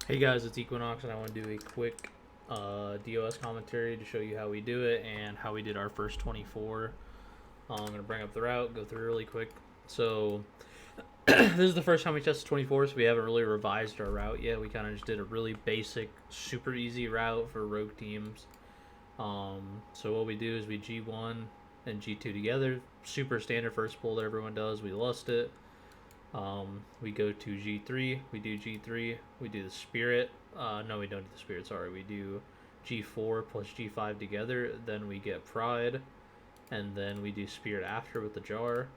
Hey guys, it's Equinox, and I want to do a quick DOS commentary to show you how we do it and how we did our first 24. I'm going to bring up the route, go through really quick. So, this is the first time we tested 24, so we haven't really revised our route yet. We kind of just did a really basic, super easy route for rogue teams. So what we do is we G1 and G2 together. Super standard first pull that everyone does. We lust it. We go to G3, we do G3, we do the Spirit. No, we don't do the Spirit, sorry. We do G4 plus G5 together, then we get Pride, and then we do Spirit after with the Jar.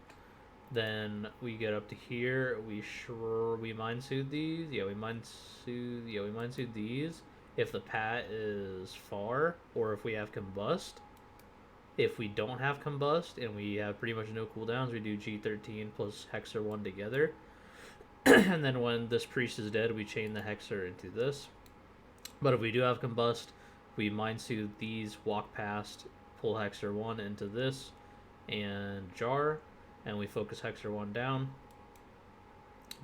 Then we get up to here, we Mind Soothe these. We Mind Soothe these if the Pat is far, or if we have Combust. If we don't have Combust and we have pretty much no cooldowns, we do G13 plus Hexer 1 together. And then when this priest is dead, we chain the Hexer into this. But if we do have Combust, we Mind Soothe these, walk past, pull Hexer 1 into this, and Jar, and we focus Hexer 1 down.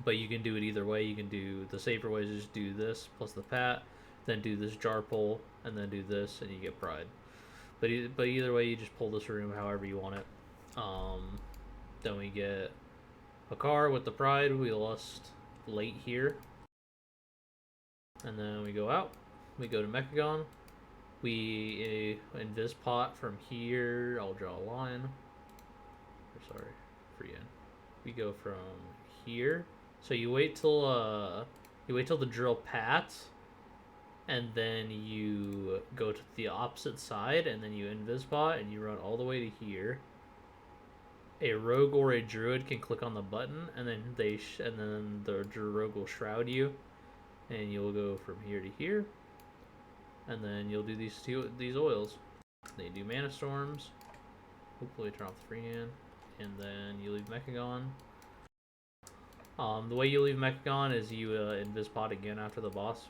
But you can do it either way. You can do the safer way is just do this plus the Pat, then do this Jar pull, and then do this, and you get Pride. But either way, you just pull this room however you want it. Then we get Hakar with the Pride. We lust late here. And then we go out. We go to Mechagon. We invis pot from here. I'll draw a line. Sorry, free in. We go from here. So you wait till the drill pats. And then you go to the opposite side, and then you invisbot, and you run all the way to here. A rogue or a druid can click on the button, and then the rogue will shroud you, and you'll go from here to here, and then you'll do these oils. They do mana storms. Hopefully turn off the freehand, and then you leave Mechagon. The way you leave Mechagon is you invisbot again after the boss.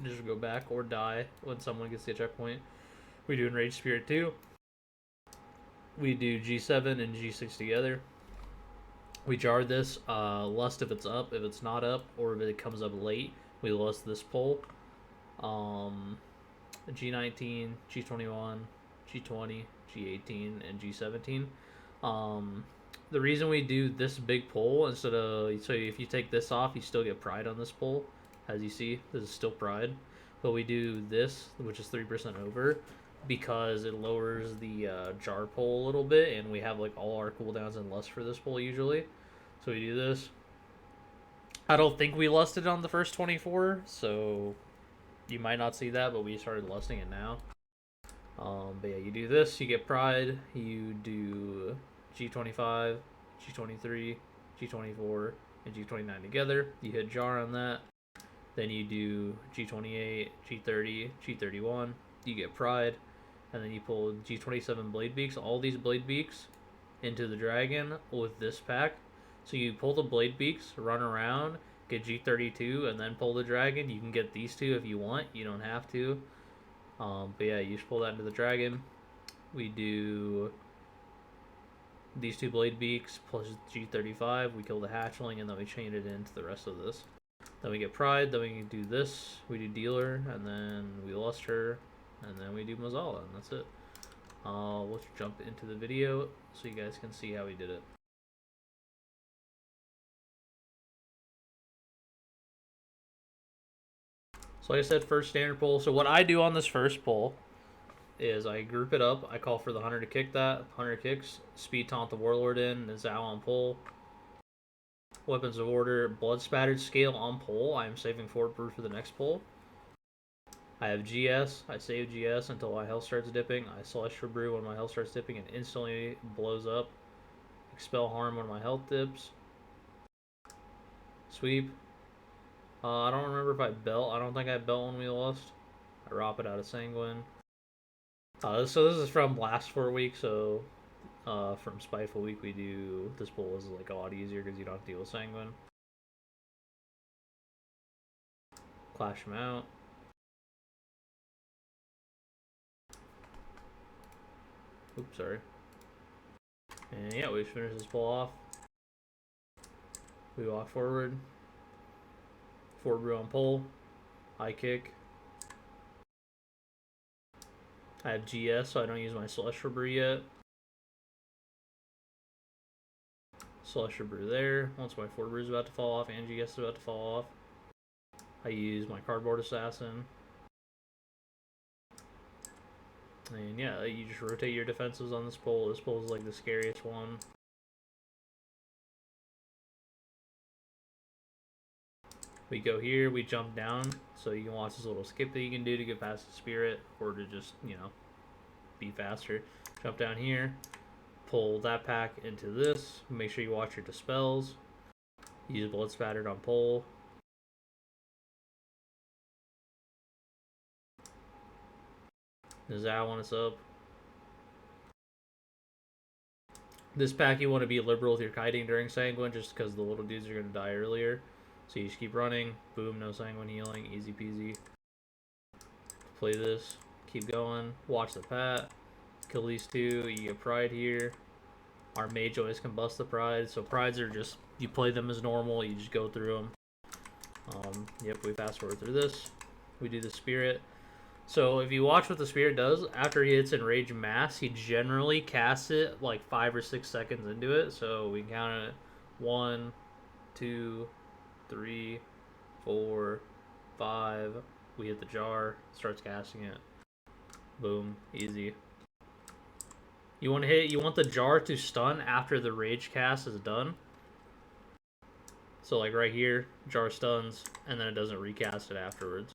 Just go back or die when someone gets the checkpoint. We do Enraged Spirit 2. We do G7 and G6 together. We jar this, lust if it's up. If it's not up, or if it comes up late, we lust this pull. G19, G21, G20, G18, and G17. The reason we do this big pull instead of... So if you take this off, you still get Pride on this pull. As you see, this is still Pride. But we do this, which is 3% over, because it lowers the jar pull a little bit, and we have like all our cooldowns and lust for this pull usually. So we do this. I don't think we lusted on the first 24, so you might not see that, but we started lusting it now. But yeah, you do this, you get Pride, you do G25, G23, G24, and G29 together. You hit Jar on that. Then you do G28, G30, G31, you get Pride, and then you pull G27 Blade Beaks, all these Blade Beaks into the dragon with this pack. So you pull the Blade Beaks, run around, get G32, and then pull the dragon. You can get these two if you want, you don't have to. But yeah, you just pull that into the dragon. We do these two Blade Beaks plus G35, we kill the hatchling, and then we chain it into the rest of this. Then we get Pride, then we do this, we do Dealer, and then we lust her, and then we do Mazala, and that's it. Let's jump into the video so you guys can see how we did it. So like I said, first standard pull. So what I do on this first pull is I group it up, I call for the Hunter to kick that, Hunter kicks, speed taunt the Warlord in, and Zao on pull. Weapons of Order, Blood Spattered Scale on pull. I am saving Fort Brew for the next pull. I have GS. I save GS until my health starts dipping. I Celestial Brew when my health starts dipping and instantly blows up. Expel Harm when my health dips. Sweep. I don't remember if I belt. I don't think I belt when we lost. I rop it out of Sanguine. So this is from last 4 weeks, so... from Spiteful Week, we do this pull is like a lot easier because you don't have to deal with Sanguine. Clash them out. Oops, sorry. And yeah, we just finish this pull off. We walk forward. Fort Brew on pull. High kick. I have GS, so I don't use my Celestial Brew yet. Celestial Brew there. Once my Fortified is about to fall off and GS is about to fall off, I use my Cardboard Assassin. And yeah, you just rotate your defenses on this pole. This pole is like the scariest one. We go here, we jump down, so you can watch this little skip that you can do to get past the spirit, or to just, you know, be faster. Jump down here, pull that pack into this, make sure you watch your dispels, use Blood Spattered on pole. Does that one us up? This pack you want to be liberal with your kiting during Sanguine, just because the little dudes are going to die earlier. So you just keep running, boom, no Sanguine healing, easy peasy. Play this, keep going, watch the pat, kill these two, you get Pride here. Our mage always combust the Pride, so Prides are just, you play them as normal, you just go through them. Yep, we fast forward through this. We do the Spirit. So if you watch what the Spirit does, after he hits Enrage Mass, he generally casts it like 5 or 6 seconds into it. So we count it 1, 2, 3, 4, 5. We hit the jar, starts casting it. Boom, easy. You want the jar to stun after the rage cast is done. So like right here, jar stuns, and then it doesn't recast it afterwards.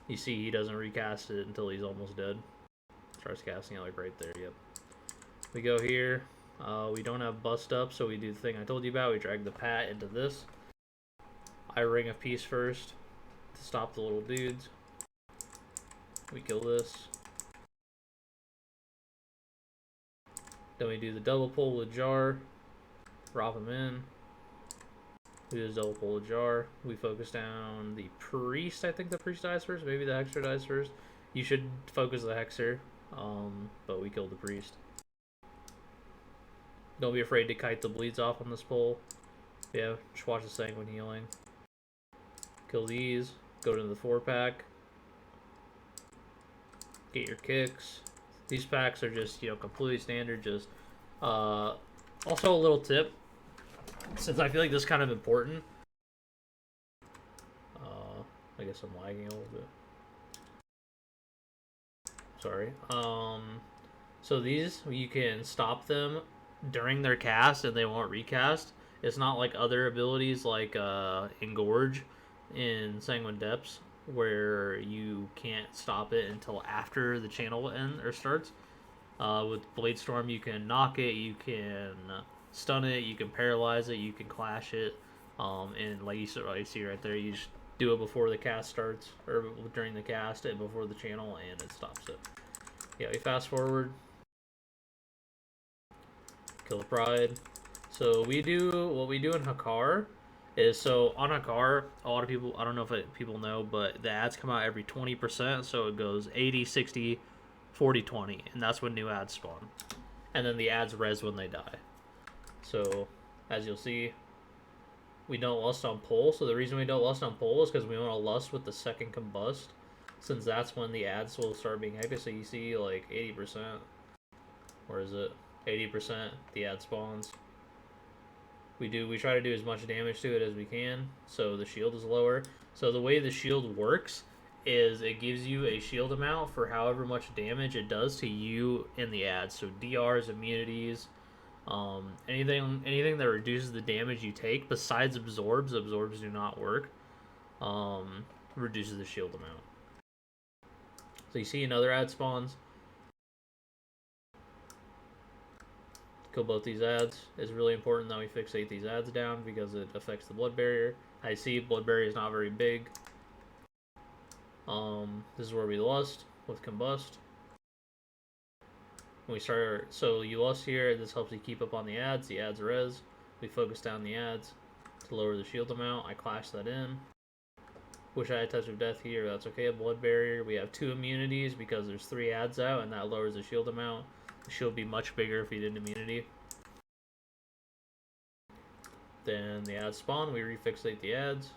You see he doesn't recast it until he's almost dead. Starts casting it like right there, yep. We go here. We don't have bust up, so we do the thing I told you about. We drag the pat into this. I Ring of Peace first to stop the little dudes. We kill this. Then we do the double pull with jar. Drop him in. We do the double pull with jar. We focus down the priest. I think the priest dies first. Maybe the hexer dies first. You should focus the hexer. But we killed the priest. Don't be afraid to kite the bleeds off on this pole. Yeah, just watch the Sanguine healing. Kill these. Go to the 4-pack. Get your kicks. These packs are just, you know, completely standard. Just also a little tip, since I feel like this is kind of important. I guess I'm lagging a little bit. Sorry. So these, you can stop them during their cast and they won't recast. It's not like other abilities like Engorge in Sanguine Depths, where you can't stop it until after the channel ends or starts. With Blade Storm, you can knock it, you can stun it, you can paralyze it, you can clash it, and like you see right there, you just do it before the cast starts, or during the cast and before the channel, and it stops it. Yeah, we fast forward. Kill the Pride. So we do, what we do in Hakar is, so on Hakar, a lot of people, I don't know if people know, but the ads come out every 20%, so it goes 80, 60, 40, 20, and that's when new ads spawn. And then the ads res when they die. So, as you'll see, we don't lust on pull. So the reason we don't lust on pull is because we want to lust with the second combust, since that's when the ads will start being active. So you see like 80%, or is it 80%, the ad spawns. We try to do as much damage to it as we can, so the shield is lower. So the way the shield works is it gives you a shield amount for however much damage it does to you in the ads. So DRs, immunities, anything that reduces the damage you take besides absorbs do not work, reduces the shield amount. So you see another ad spawns. Kill both these ads. It's really important that we fixate these ads down because it affects the blood barrier. I see blood barrier is not very big. This is where we lust with combust. When we start, so you lust here, this helps you keep up on the ads res. We focus down the ads to lower the shield amount. I clash that in. Wish I had Touch of Death here, that's okay. A blood barrier. We have 2 immunities because there's 3 ads out, and that lowers the shield amount. The shield would be much bigger if you did immunity. Then the ads spawn, we refixate the ads.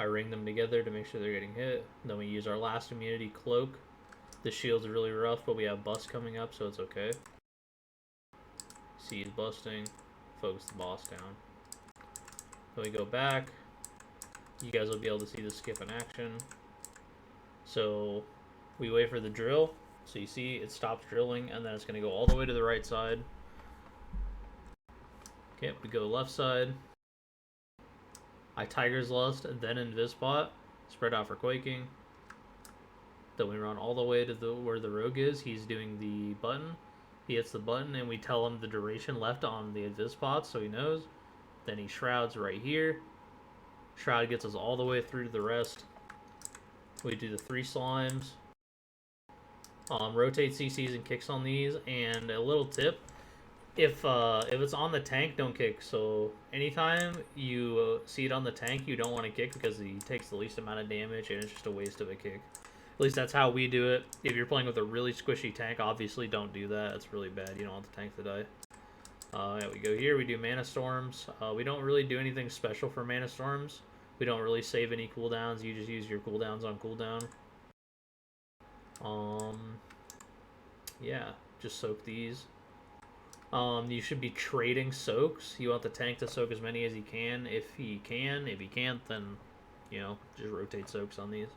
I ring them together to make sure they're getting hit. Then we use our last immunity, Cloak. The shield's really rough, but we have Bust coming up, so it's okay. See, he's busting. Focus the boss down. Then we go back. You guys will be able to see the skip in action. So we wait for the drill. So you see it stops drilling, and then it's going to go all the way to the right side. Okay, we go left side. I Tiger's Lust, then Invispot. Spread out for Quaking. Then we run all the way to where the rogue is. He's doing the button. He hits the button, and we tell him the duration left on the Invispot, so he knows. Then he Shrouds right here. Shroud gets us all the way through to the rest. We do the 3 slimes. Rotate CCs and kicks on these. And a little tip, if it's on the tank, don't kick. So anytime you see it on the tank, you don't want to kick because he takes the least amount of damage and it's just a waste of a kick. At least that's how we do it. If you're playing with a really squishy tank, obviously don't do that. It's really bad. You don't want the tank to die. Yeah, we go here. We do Mana Storms. We don't really do anything special for Mana Storms. We don't really save any cooldowns. You just use your cooldowns on cooldown. Yeah, just soak these. You should be trading soaks. You want the tank to soak as many as he can. If he can. If he can't, then, you know, just rotate soaks on these.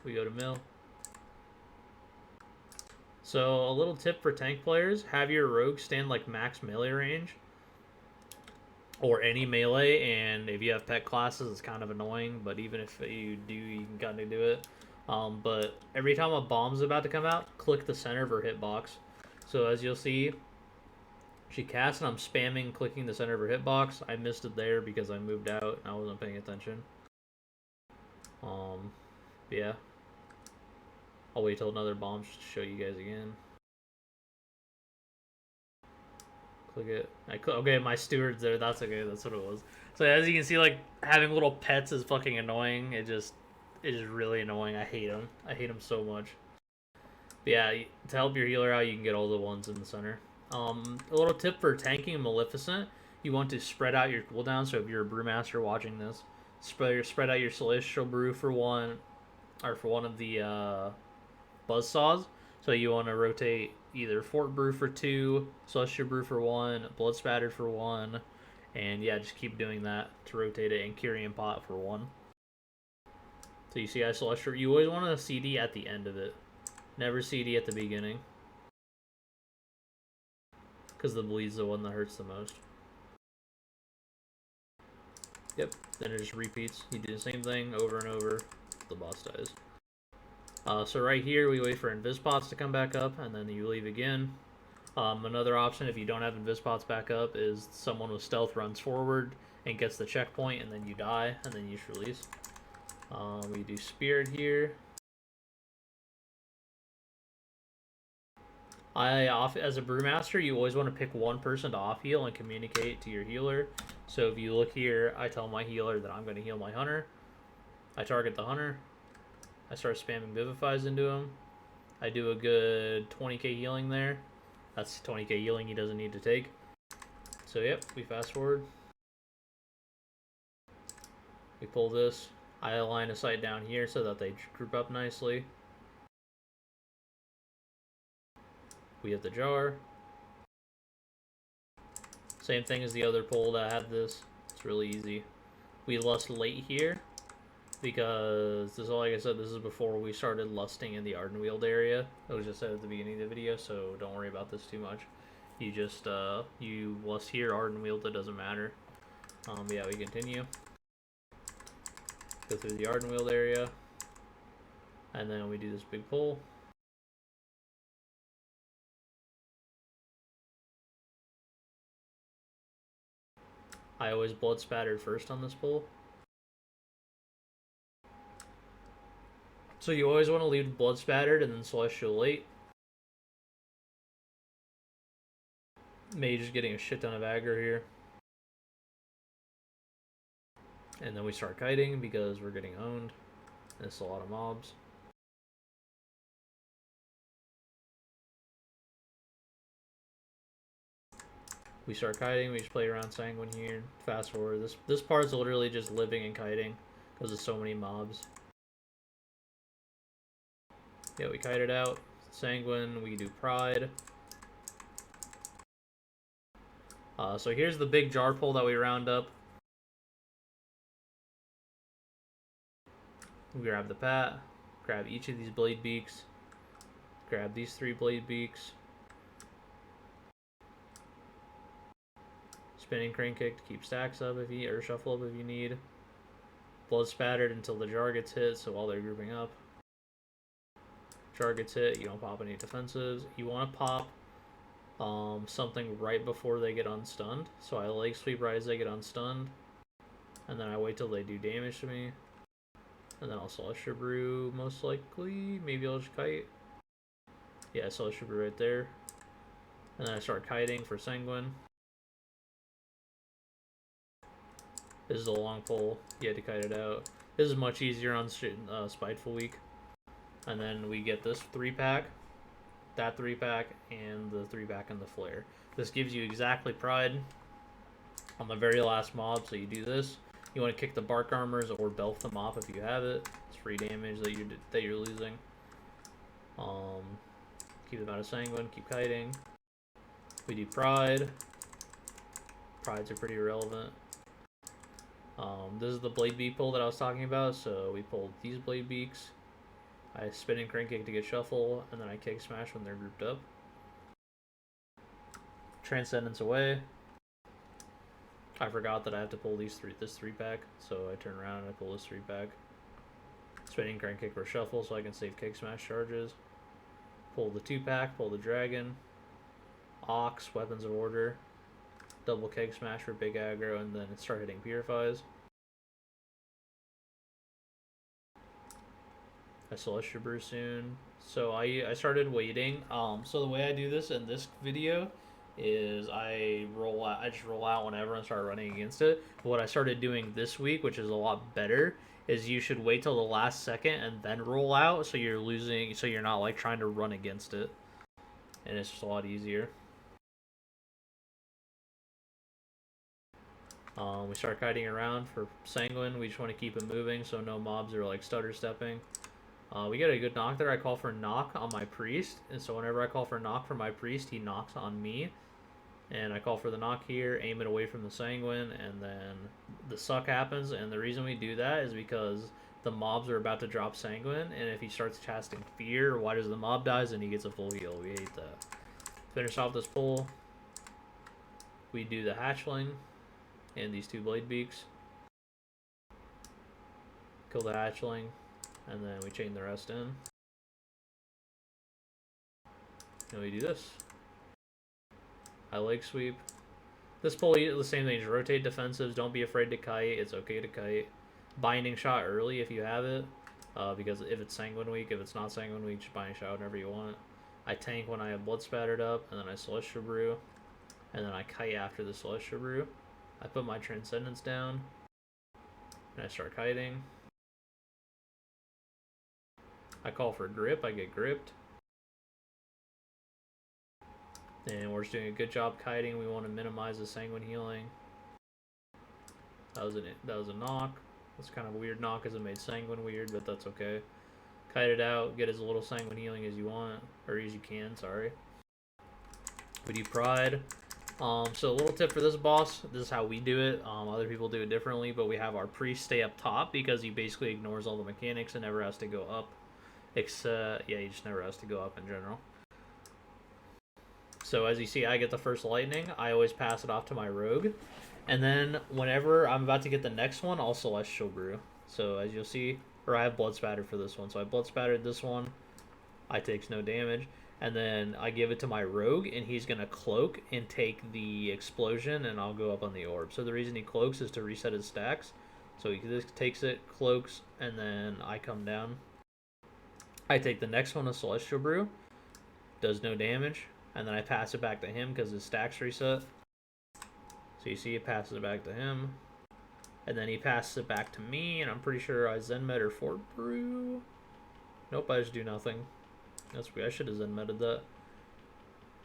We go to mill. So a little tip for tank players, have your rogue stand like max melee range or any melee, and if you have pet classes it's kind of annoying, but even if you do, you can kind of do it. But every time a bomb's about to come out, click the center of her hitbox. So as you'll see, she casts and I'm spamming clicking the center of her hitbox. I missed it there because I moved out and I wasn't paying attention. Yeah. I'll wait till another bomb just to show you guys again. Click it. Okay, my steward's there. That's okay. That's what it was. So as you can see, like, having little pets is fucking annoying. It is really annoying. I hate them. I hate them so much. But yeah, to help your healer out, you can get all the ones in the center. A little tip for tanking Maleficent. You want to spread out your cooldown. So if you're a Brewmaster watching this, spread out your Celestial Brew for one, or for one of the Buzzsaws. So you want to rotate either Fort Brew for 2, Celestial Brew for 1, Blood Spattered for 1, and yeah, just keep doing that to rotate it, and Kyrian Pot for 1. So you see I Celestial, you always want to CD at the end of it. Never CD at the beginning. Because the bleed's the one that hurts the most. Yep, then it just repeats. You do the same thing over and over. The boss dies. So right here, we wait for Invispots to come back up, and then you leave again. Another option, if you don't have Invispots back up, is someone with stealth runs forward and gets the checkpoint, and then you die, and then you just release. We do Spirit here. As a Brewmaster, you always want to pick one person to off-heal and communicate to your healer. So if you look here, I tell my healer that I'm going to heal my Hunter. I target the Hunter. I start spamming Vivifies into him. I do a good 20k healing there. That's 20k healing he doesn't need to take. So yep, we fast forward. We pull this. I align a sight down here so that they group up nicely. We hit the jar. Same thing as the other pull that had this. It's really easy. We lust late here, because this is, like I said, this is before we started lusting in the Ardenweald area. It was just said at the beginning of the video, so don't worry about this too much. You just, you lust here, Ardenweald, it doesn't matter. Yeah, we continue. Go through the Ardenweald area, and then we do this big pull. I always blood spattered first on this pull. So you always want to leave blood spattered and then celestial late. Mage is getting a shit ton of aggro here. And then we start kiting because we're getting owned. There's a lot of mobs. We start kiting, we just play around Sanguine here. Fast forward, this part's literally just living and kiting because of so many mobs. Yeah, we kite it out. Sanguine, we do Pride. So here's the big jar pull that we round up. We grab the pat, grab each of these blade beaks, grab these 3 blade beaks, spinning crane kick to keep stacks up if you, or shuffle up if you need. Blood spattered until the jar gets hit, so while they're grouping up. Jar gets hit, you don't pop any defensives. You want to pop something right before they get unstunned. So I leg sweep right as they get unstunned, and then I wait till they do damage to me. And then I'll Celestial Brew, most likely. Maybe I'll just kite. Yeah, Celestial Brew right there. And then I start kiting for Sanguine. This is a long pull. You had to kite it out. This is much easier on Spiteful Week. And then we get this 3-pack, that 3-pack, and the 3-pack and the Flare. This gives you exactly Pride on the very last mob, so you do this. You want to kick the Bark Armors or Belf them off if you have it. It's free damage that you're losing. Keep them out of Sanguine, keep kiting. We do Pride. Prides are pretty irrelevant. This is the blade beak pull that I was talking about, so we pulled these blade beaks. I spin and crane kick to get shuffle, and then I kick smash when they're grouped up. Transcendence away. I forgot that I have to pull this 3-pack, so I turn around and I pull this 3-pack. Spinning crane kick for shuffle so I can save kick smash charges. Pull the 2-pack, pull the dragon. Ox, weapons of order. Double keg smash for big aggro, and then start hitting purifies. I Celestial Brew soon. So I started waiting. So the way I do this in this video is I just roll out whenever and start running against it. But what I started doing this week, which is a lot better, is you should wait till the last second and then roll out, so you're not like trying to run against it, and it's just a lot easier. We start kiting around for Sanguine. We just want to keep it moving so no mobs are like stutter stepping. We get a good knock there. I call for knock on my priest, and so whenever I call for knock for my priest, he knocks on me. And I call for the knock here, aim it away from the Sanguine, and then the suck happens. And the reason we do that is because the mobs are about to drop Sanguine, and if he starts casting Fear, why does the mob dies and he gets a full heal? We hate that. Finish off this pull. We do the hatchling and these 2 blade beaks. Kill the hatchling, and then we chain the rest in. And we do this. I leg sweep. This pull, the same thing, just rotate defensives. Don't be afraid to kite. It's okay to kite. Binding shot early if you have it. Because if it's Sanguine Week, if it's not Sanguine Week, just binding shot whenever you want. I tank when I have blood spattered up, and then I Celestial Brew. And then I kite after the Celestial Brew. I put my Transcendence down. And I start kiting. I call for grip, I get gripped. And we're just doing a good job kiting. We want to minimize the Sanguine healing. That was a knock. That's kind of a weird knock because it made Sanguine weird, but that's okay. Kite it out, get as little Sanguine healing as you want, or as you can, sorry. We do Pride. So a little tip for this boss, this is how we do it. Other people do it differently, but we have our priest stay up top because he basically ignores all the mechanics and never has to go up. Except, yeah, he just never has to go up in general. So as you see, I get the first lightning. I always pass it off to my rogue. And then whenever I'm about to get the next one, I'll Celestial Brew. So as you'll see, or I have blood spatter for this one. So I blood spattered this one. I takes no damage. And then I give it to my rogue, and he's going to cloak and take the explosion, and I'll go up on the orb. So the reason he cloaks is to reset his stacks. So he just takes it, cloaks, and then I come down. I take the next one, a Celestial Brew. Does no damage. And then I pass it back to him because his stacks reset. So you see it passes it back to him. And then he passes it back to me, and I'm pretty sure I Zen Med or Fort Brew. Nope, I just do nothing. That's weird. I should have Zen Meted that.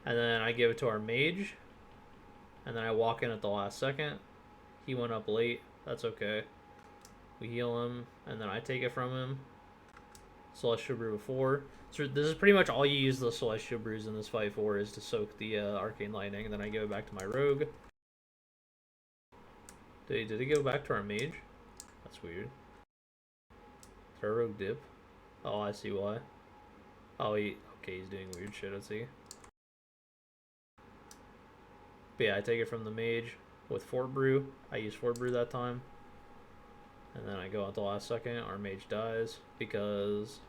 And then I give it to our mage. and then I walk in at the last second. He went up late. That's okay. We heal him, and then I take it from him. Celestial Brew before. So this is pretty much all you use the Celestial Brews in this fight for, is to soak the Arcane Lightning, and then I give it back to my Rogue. Did he go back to our Mage? That's weird. Did our Rogue dip? Oh, I see why. Oh, okay, he's doing weird shit, I see. But yeah, I take it from the Mage with Fort Brew. I use Fort Brew that time. And then I go out the last second. Our Mage dies because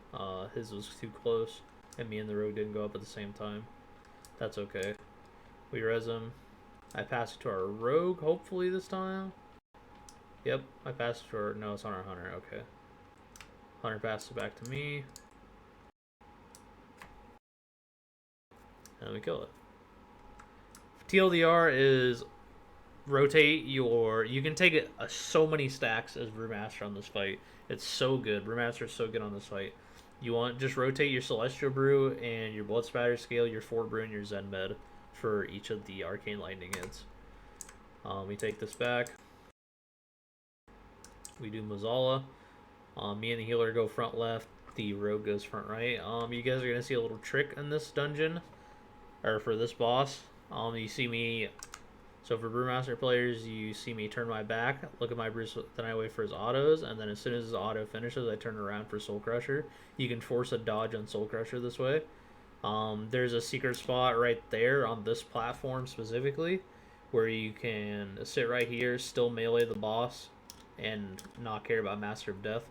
his was too close. And me and the Rogue didn't go up at the same time. That's okay. We res him. I pass it to our Rogue, hopefully this time. Yep, I passed it to our... No, it's on our Hunter. Okay. Hunter passes it back to me. And we kill it. TLDR is rotate your... You can take it so many stacks as Brewmaster on this fight. It's so good. Brewmaster is so good on this fight. You want just rotate your Celestial Brew and your Blood Spatter Scale, your Fort Brew, and your Zen Med for each of the Arcane Lightning hits. We take this back. We do Mazzala. Me and the healer go front left. The Rogue goes front right. You guys are going to see a little trick in this dungeon. Or for this boss. You see me... So for Brewmaster players, you see me turn my back, look at my Bruce, then I wait for his autos, and then as soon as his auto finishes, I turn around for Soul Crusher. You can force a dodge on Soul Crusher this way. There's a secret spot right there on this platform specifically, where you can sit right here, still melee the boss, and not care about Master of Death.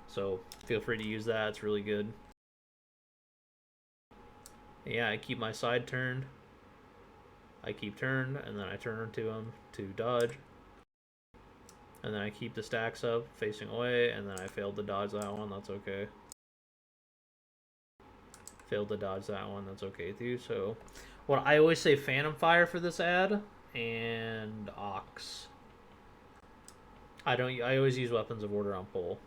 So feel free to use that, it's really good. Yeah, I keep my side turned. I keep turned, and then I turn to him to dodge. And then I keep the stacks up, facing away, and then I failed to dodge that one, that's okay. Failed to dodge that one, that's okay too. So, what I always say Phantom Fire for this ad, and Ox. I always use Weapons of Order on pole.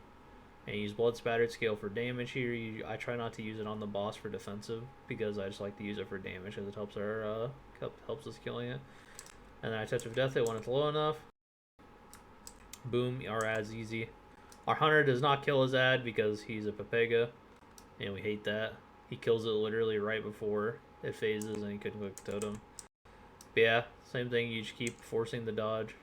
And use Blood Spattered Scale for damage here. I try not to use it on the boss for defensive, because I just like to use it for damage, because it helps our helps us killing it. And then I Touch of Death it when it's low enough. Boom, our ad's easy. Our Hunter does not kill his ad because he's a Pepega, and we hate that. He kills it literally right before it phases, and he couldn't click the totem. But yeah, same thing, you just keep forcing the dodge.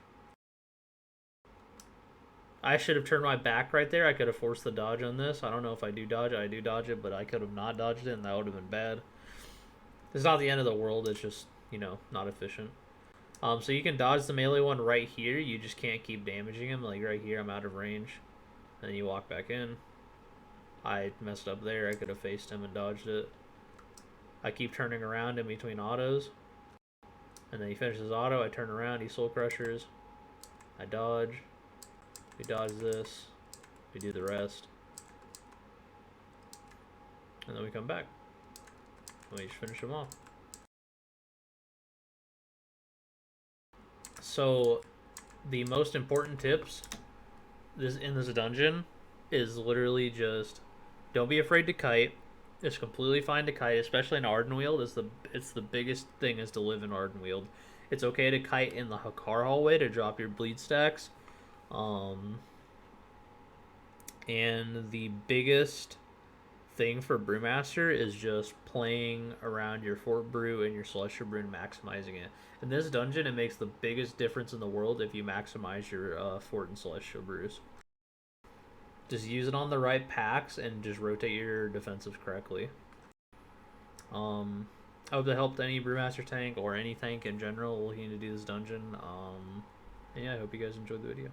I should have turned my back right there. I could have forced the dodge on this. I don't know if I do dodge it. I do dodge it, but I could have not dodged it, and that would have been bad. It's not the end of the world. It's just, you know, not efficient. So you can dodge the melee one right here. You just can't keep damaging him. Like right here, I'm out of range. And then you walk back in. I messed up there. I could have faced him and dodged it. I keep turning around in between autos. And then he finishes auto. I turn around. He Soul Crushers. I dodge. We dodge this, we do the rest, and then we come back, and we just finish them off. So, the most important tips in this dungeon is literally just, don't be afraid to kite. It's completely fine to kite, especially in Ardenweald. It's the biggest thing is to live in Ardenweald. It's okay to kite in the Hakar hallway to drop your bleed stacks. And the biggest thing for Brewmaster is just playing around your Fort Brew and your Celestial Brew and maximizing it. In this dungeon, it makes the biggest difference in the world if you maximize your Fort and Celestial Brews. Just use it on the right packs and just rotate your defensives correctly. I hope that helped any Brewmaster tank or any tank in general looking to do this dungeon. And yeah, I hope you guys enjoyed the video.